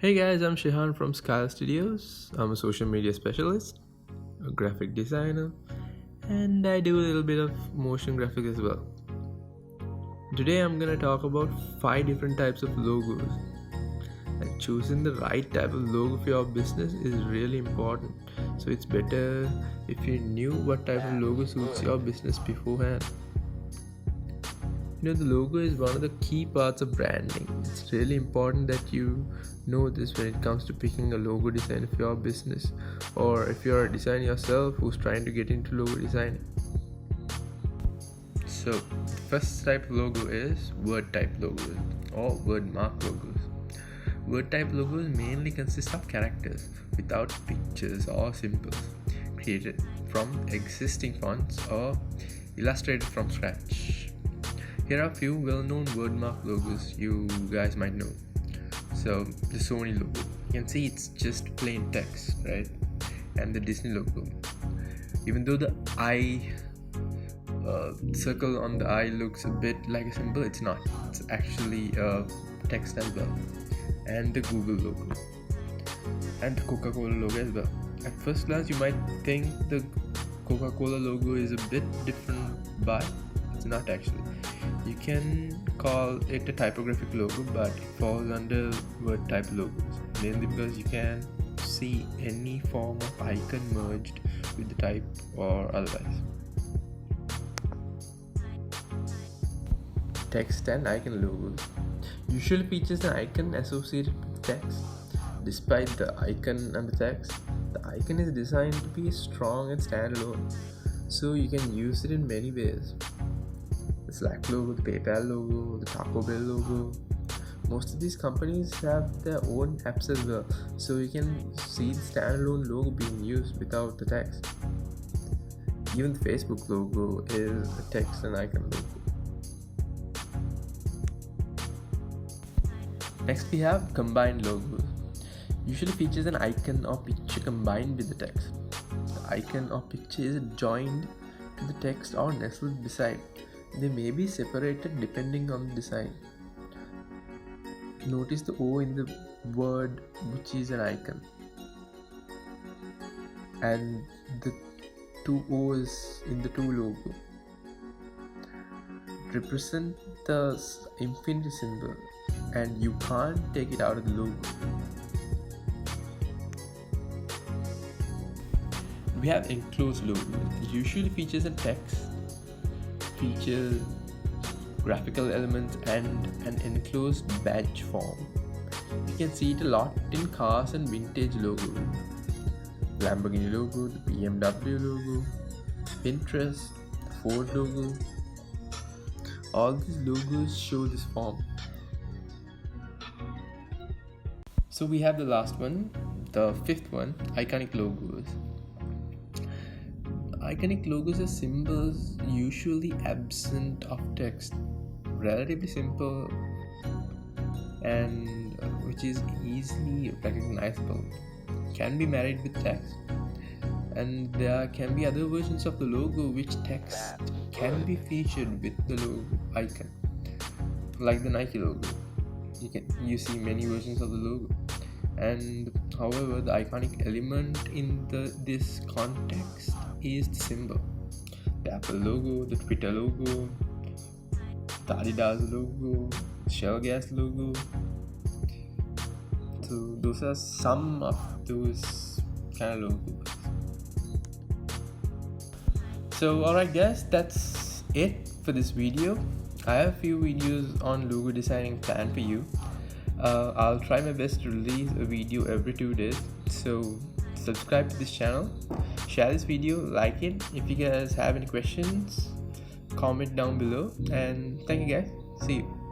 Hey guys, I'm Shihan from Sky Studios. I'm a social media specialist, a graphic designer, and I do a little bit of motion graphics as well. Today I'm gonna talk about 5 different types of logos. And choosing the right type of logo for your business is really important. So it's better if you knew what type of logo suits your business beforehand. The logo is one of the key parts of branding. It's really important that you know this when it comes to picking a logo design for your business, or if you're a designer yourself who's trying to get into logo designing. So, the first type of logo is word type logos or word mark logos. Word type logos mainly consist of characters without pictures or symbols, created from existing fonts or illustrated from scratch. Here are a few well-known wordmark logos you guys might know. So the Sony logo, you can see it's just plain text, right? And the Disney logo, even though the eye circle on the eye looks a bit like a symbol, it's not. It's actually text as well. And the Google logo and the Coca-Cola logo as well. At first glance, you might think the Coca-Cola logo is a bit different, but it's not actually. You can call it a typographic logo, but it falls under word type logos, mainly because you can see any form of icon merged with the type or otherwise. Text and icon logos usually features an icon associated with text. Despite the icon and the text, the icon is designed to be strong and standalone, so you can use it in many ways. Slack logo, the PayPal logo, the Taco Bell logo. Most of these companies have their own apps as well, so you can see the standalone logo being used without the text. Even the Facebook logo is a text and icon logo. Next we have combined logos. Usually features an icon or picture combined with the text. The icon or picture is joined to the text or nestled beside. They may be separated depending on the design. Notice the O in the word, which is an icon, and the 2 O's in the 2 logo represent the infinity symbol, and you can't take it out of the logo. We have enclosed logo. It usually features a text, features graphical elements, and an enclosed badge form. You can see it a lot in cars and vintage logo. Lamborghini logo, the BMW logo, Pinterest, Ford logo. All these logos show this form. So we have the last one, the 5th one, iconic logos. Iconic logos are symbols usually absent of text, relatively simple, and which is easily recognizable. Can be married with text, and there can be other versions of the logo which text can be featured with the logo icon, like the Nike logo. You see many versions of the logo, and however, the iconic element in this context is the symbol. The Apple logo, the Twitter logo, the Adidas logo, Shell Gas logo. So those are some of those kind of logos. So alright guys, that's it for this video. I have a few videos on logo designing planned for you. I'll try my best to release a video every 2 days. So subscribe to this channel, share this video, like it. If you guys have any questions, comment down below, and thank you guys. See you.